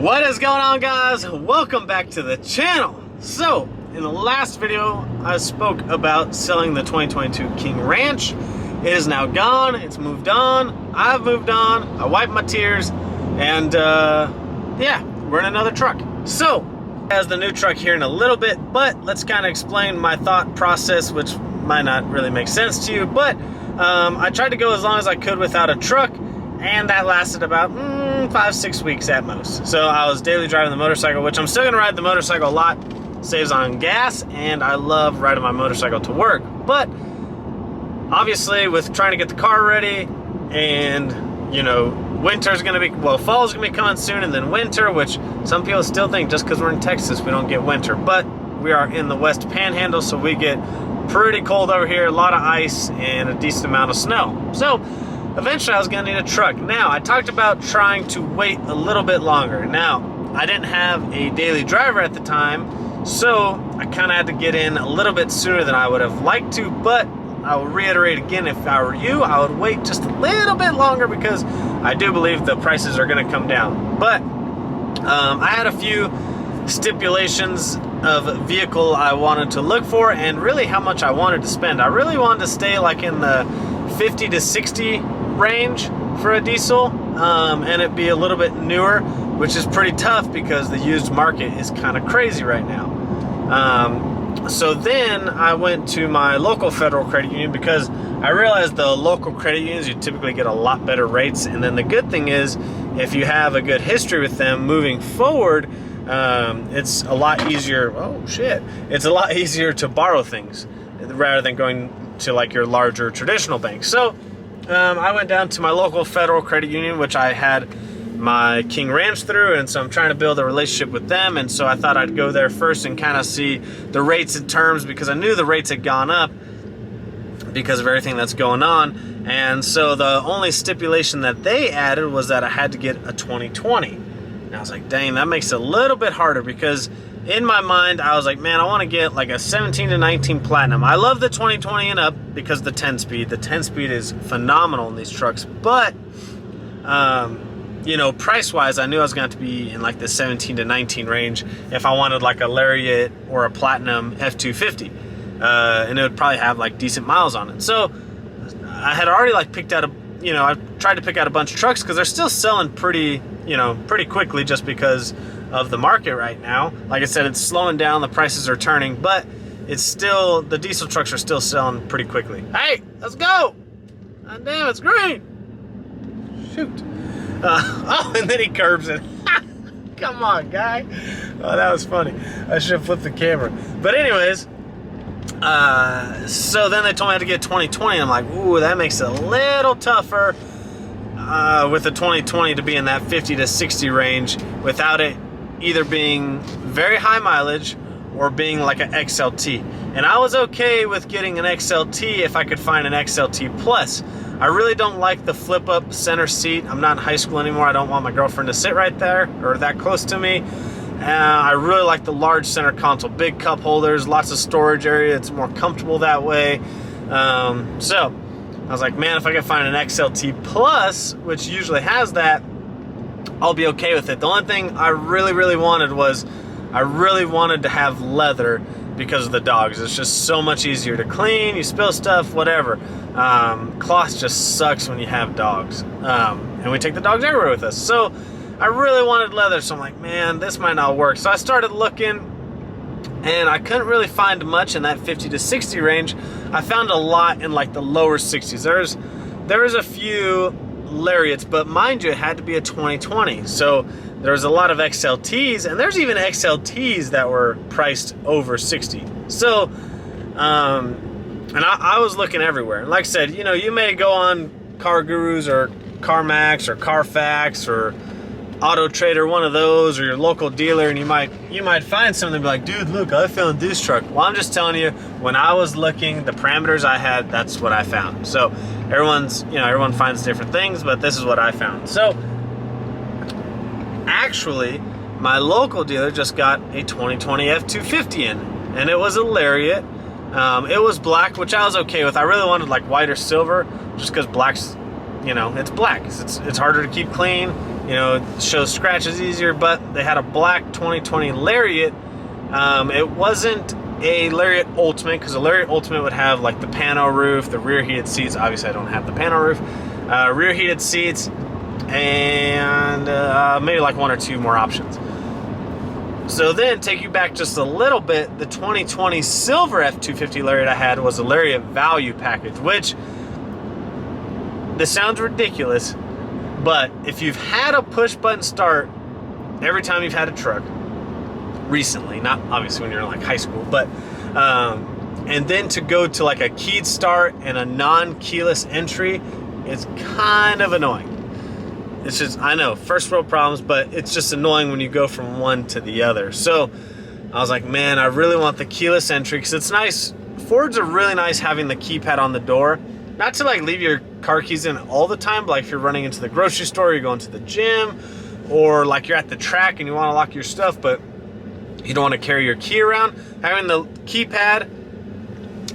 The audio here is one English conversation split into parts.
What is going on, guys? Welcome back to the channel. So in the last video I spoke about selling the 2022 King Ranch. It is now gone. It's moved on. I've moved on. I wiped my tears, and yeah, we're in another truck. So has the new truck here in a little bit, but let's kind of explain my thought process, which might not really make sense to you, but I tried to go as long as I could without a truck, and that lasted about 5-6 weeks at most. So I was daily driving the motorcycle, which I'm still gonna ride the motorcycle a lot. Saves on gas, and I love riding my motorcycle to work. But obviously with trying to get the car ready, and you know, winter's gonna be, well, fall's gonna be coming soon, and then winter, which some people still think just because we're in Texas we don't get winter, but we are in the West Panhandle, so we get pretty cold over here, a lot of ice and a decent amount of snow. So eventually I was gonna need a truck. Now, I talked about trying to wait a little bit longer. Now, I didn't have a daily driver at the time, so I kind of had to get in a little bit sooner than I would have liked to, but I will reiterate again, if I were you, I would wait just a little bit longer, because I do believe the prices are gonna come down. But I had a few stipulations of vehicle I wanted to look for, and really how much I wanted to spend. I really wanted to stay like in the 50 to 60 range for a diesel, and it be a little bit newer, which is pretty tough because the used market is kind of crazy right now. So then I went to my local federal credit union, because I realized the local credit unions, you typically get a lot better rates, and then the good thing is, if you have a good history with them moving forward, it's a lot easier, it's a lot easier to borrow things rather than going to like your larger traditional banks. So I went down to my local federal credit union, which I had my King Ranch through, and so I'm trying to build a relationship with them, and so I thought I'd go there first and kind of see the rates and terms, because I knew the rates had gone up because of everything that's going on. And so the only stipulation that they added was that I had to get a 2020. And I was like, dang, that makes it a little bit harder, because in my mind I was like, man, I want to get like a 17 to 19 Platinum. I love the 2020 and up because the 10-speed. The 10-speed is phenomenal in these trucks, but you know, price-wise, I knew I was going to be in like the 17 to 19 range if I wanted like a Lariat or a Platinum F-250, and it would probably have like decent miles on it. So I had already like picked out I tried to pick out a bunch of trucks, because they're still selling pretty quickly, just because of the market right now. Like I said, it's slowing down, the prices are turning, but it's still, the diesel trucks are still selling pretty quickly. Hey, let's go! God damn, it's green! Shoot. Oh, and then he curbs it. Come on, guy. Oh, that was funny. I should have flipped the camera. But anyways, so then they told me I had to get 2020. And I'm like, ooh, that makes it a little tougher with the 2020 to be in that 50 to 60 range without it either being very high mileage or being like an XLT. And I was okay with getting an XLT if I could find an XLT Plus. I really don't like the flip-up center seat. I'm not in high school anymore. I don't want my girlfriend to sit right there or that close to me. I really like the large center console, big cup holders, lots of storage area. It's more comfortable that way. So I was like, man, if I could find an XLT Plus, which usually has that, I'll be okay with it. The only thing I really wanted was, I really wanted to have leather because of the dogs. It's just so much easier to clean. You spill stuff, whatever. Cloth just sucks when you have dogs. And we take the dogs everywhere with us. So I really wanted leather. So I'm like, man, this might not work. So I started looking, and I couldn't really find much in that 50 to 60 range. I found a lot in like the lower 60s. There was a few Lariats, but mind you, it had to be a 2020. So there was a lot of XLTs, and there's even XLTs that were priced over 60. So, and I was looking everywhere. Like I said, you may go on Car Gurus or CarMax or Carfax or Auto Trader, one of those, or your local dealer, and you might find something and be like, dude, look, I found this truck. Well, I'm just telling you, when I was looking, the parameters I had, that's what I found. So everyone finds different things, but this is what I found. So actually, my local dealer just got a 2020 F-250 in, and it was a Lariat. It was black, which I was okay with. I really wanted like white or silver, just because black's, it's black. It's harder to keep clean. you know, shows scratches easier, but they had a black 2020 Lariat. It wasn't a Lariat Ultimate, because a Lariat Ultimate would have like the pano roof, the rear heated seats. Obviously I don't have the pano roof. Rear heated seats, and maybe like one or two more options. So then, take you back just a little bit, the 2020 silver F-250 Lariat I had was a Lariat Value Package, which, this sounds ridiculous, but if you've had a push-button start every time you've had a truck, recently, not obviously when you're in like high school, but, and then to go to like a keyed start and a non-keyless entry, it's kind of annoying. It's just, I know, first world problems, but it's just annoying when you go from one to the other. So I was like, man, I really want the keyless entry, because it's nice. Fords are really nice having the keypad on the door. Not to like leave your car keys in all the time, but like if you're running into the grocery store, you're going to the gym, or like you're at the track and you want to lock your stuff, but you don't want to carry your key around, having the keypad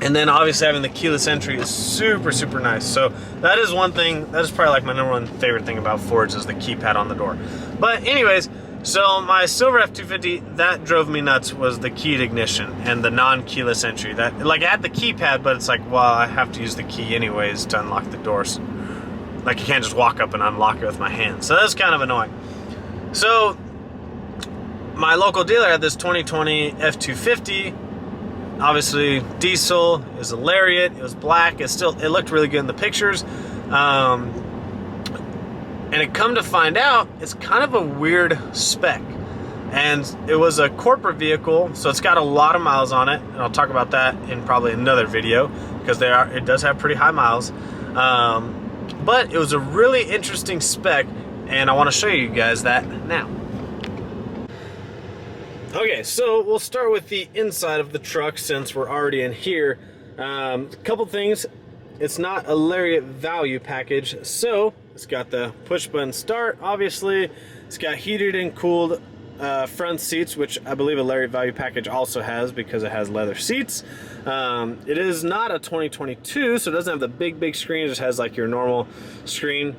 and then obviously having the keyless entry is super, super nice. So that is one thing, that is probably like my number one favorite thing about Fords, is the keypad on the door. But anyways, so my silver F-250, that drove me nuts, was the keyed ignition and the non-keyless entry. That, like, I had the keypad, but it's like, well, I have to use the key anyways to unlock the doors. Like, you can't just walk up and unlock it with my hand. So that's kind of annoying. So my local dealer had this 2020 F-250. Obviously diesel, it was a Lariat, it was black, it looked really good in the pictures. And it come to find out, it's kind of a weird spec. And it was a corporate vehicle, so it's got a lot of miles on it, and I'll talk about that in probably another video, because it does have pretty high miles. But it was a really interesting spec, and I want to show you guys that now. Okay, so we'll start with the inside of the truck since we're already in here. A couple things. It's not a Lariat Value Package, so it's got the push-button start, obviously. It's got heated and cooled front seats, which I believe a Lariat Value Package also has, because it has leather seats. It is not a 2022, so it doesn't have the big screen. It just has like your normal screen.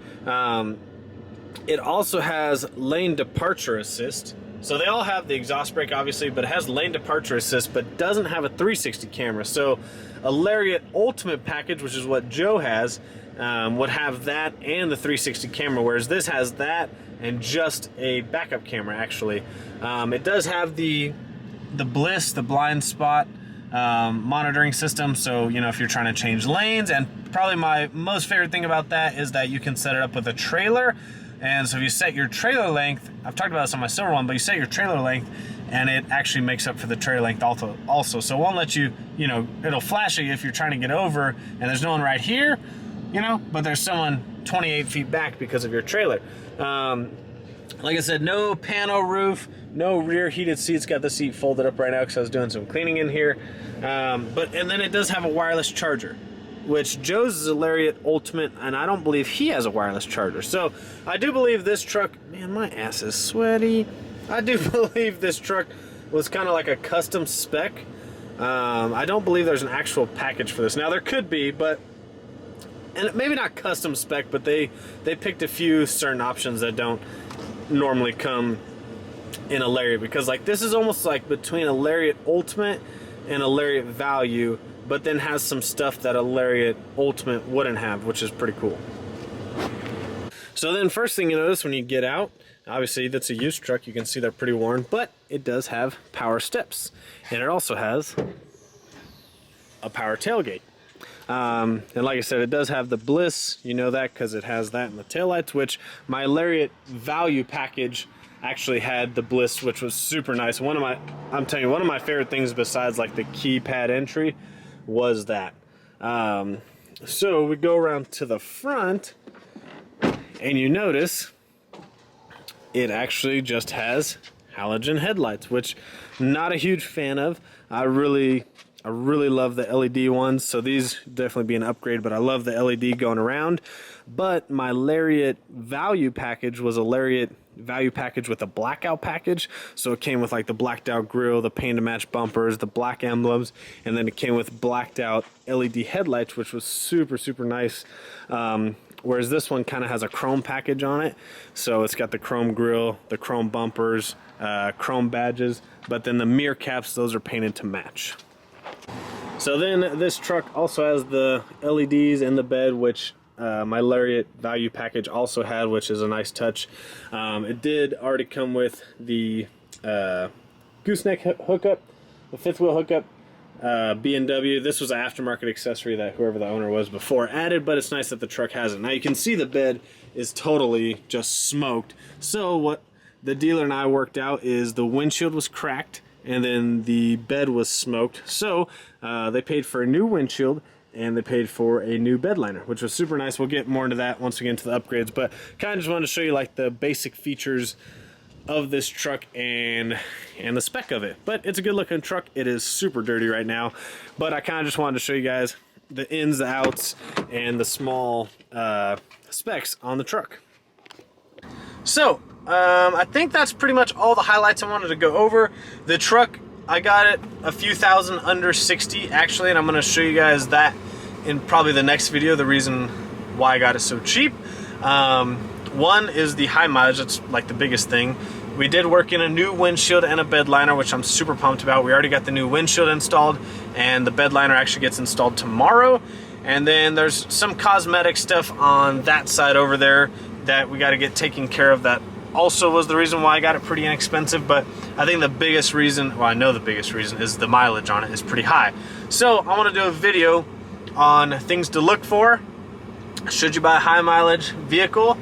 It also has lane departure assist. So they all have the exhaust brake, obviously, but it has lane departure assist, but doesn't have a 360 camera. So a Lariat Ultimate Package, which is what Joe has, would have that and the 360 camera, whereas this has that and just a backup camera, actually. It does have the BLIS, the blind spot monitoring system, so, you know, if you're trying to change lanes, and probably my most favorite thing about that is that you can set it up with a trailer. And so if you set your trailer length, I've talked about this on my silver one, but you set your trailer length and it actually makes up for the trailer length also. So it won't let you, you know, it'll flash at you if you're trying to get over and there's no one right here, you know, but there's someone 28 feet back because of your trailer. Like I said, no pano roof, no rear heated seats. Got the seat folded up right now because I was doing some cleaning in here. And then it does have a wireless charger, which Joe's is a Lariat Ultimate, and I don't believe he has a wireless charger. So I do believe this truck, man, my ass is sweaty. I do believe this truck was kind of like a custom spec. I don't believe there's an actual package for this. Now there could be, but, and maybe not custom spec, but they picked a few certain options that don't normally come in a Lariat, because like this is almost like between a Lariat Ultimate and a Lariat Value, but then has some stuff that a Lariat Ultimate wouldn't have, which is pretty cool. So then first thing you notice when you get out, obviously that's a used truck, you can see they're pretty worn, but it does have power steps. And it also has a power tailgate. And like I said, it does have the BLIS, you know that because it has that in the taillights, which my Lariat Value Package actually had the BLIS, which was super nice. I'm telling you, one of my favorite things besides like the keypad entry was that. So we go around to the front and you notice it actually just has halogen headlights, which I'm not a huge fan of. I really love the LED ones, so these definitely be an upgrade, but I love the LED going around. But my Lariat Value Package was a Lariat Value Package with a blackout package, so it came with like the blacked out grille, the paint to match bumpers, the black emblems, and then it came with blacked out LED headlights, which was super nice. Came whereas this one kind of has a chrome package on it. So it's got the chrome grille, the chrome bumpers, chrome badges, but then the mirror caps, those are painted to match. So then this truck also has the LEDs in the bed, which my Lariat value package also had, which is a nice touch. It did already come with the gooseneck hookup, the fifth wheel hookup, B&W. This was an aftermarket accessory that whoever the owner was before added, but it's nice that the truck has it. Now you can see the bed is totally just smoked. So what the dealer and I worked out is the windshield was cracked and then the bed was smoked. So they paid for a new windshield and they paid for a new bed liner, which was super nice. We'll get more into that once we get into the upgrades, but kind of just wanted to show you like the basic features of this truck and the spec of it. But it's a good looking truck. It is super dirty right now, but I kind of just wanted to show you guys the ins, the outs, and the small specs on the truck. So I think that's pretty much all the highlights I wanted to go over. The truck, I got it a few thousand under 60 actually, and I'm going to show you guys that in probably the next video, the reason why I got it so cheap. One is the high mileage. That's like the biggest thing. We did work in a new windshield and a bed liner, which I'm super pumped about. We already got the new windshield installed, and the bed liner actually gets installed tomorrow. And then there's some cosmetic stuff on that side over there that we got to get taken care of. That also was the reason why I got it pretty inexpensive. But I think the biggest reason, well, I know the biggest reason, is the mileage on it is pretty high. So I want to do a video on things to look for should you buy a high mileage vehicle.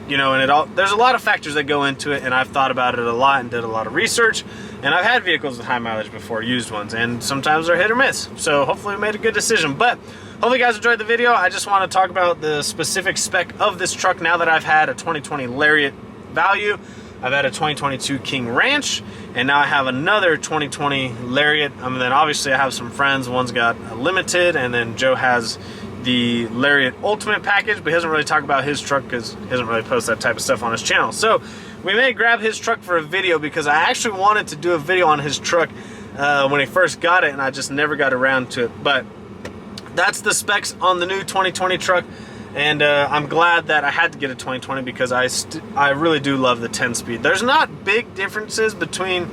You know, and there's a lot of factors that go into it, and I've thought about it a lot and did a lot of research, and I've had vehicles with high mileage before, used ones, and sometimes they're hit or miss. So hopefully we made a good decision. But hopefully you guys enjoyed the video. I just want to talk about the specific spec of this truck now that I've had a 2020 Lariat value. I've had a 2022 King Ranch, and now I have another 2020 Lariat. And then obviously I have some friends. One's got a Limited, and then Joe has the Lariat Ultimate package, but he doesn't really talk about his truck because he doesn't really post that type of stuff on his channel. So we may grab his truck for a video because I actually wanted to do a video on his truck when he first got it, and I just never got around to it. But that's the specs on the new 2020 truck, and I'm glad that I had to get a 2020 because I really do love the 10-speed. There's not big differences between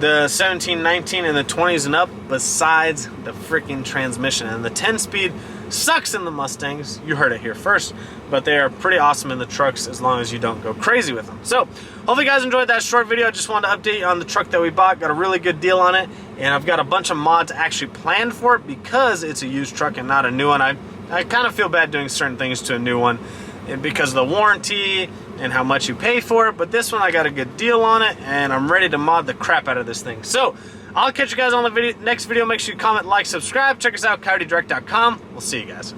the 17, 19, and the 20s and up besides the freaking transmission. And the 10-speed sucks in the Mustangs. You heard it here first, but they are pretty awesome in the trucks as long as you don't go crazy with them. So hopefully you guys enjoyed that short video. I just wanted to update you on the truck that we bought. Got a really good deal on it, and I've got a bunch of mods actually planned for it because it's a used truck and not a new one. I kind of feel bad doing certain things to a new one because of the warranty and how much you pay for it, but this one I got a good deal on it, and I'm ready to mod the crap out of this thing. So I'll catch you guys on the next video. Make sure you comment, like, subscribe. Check us out, coyotedirect.com. We'll see you guys.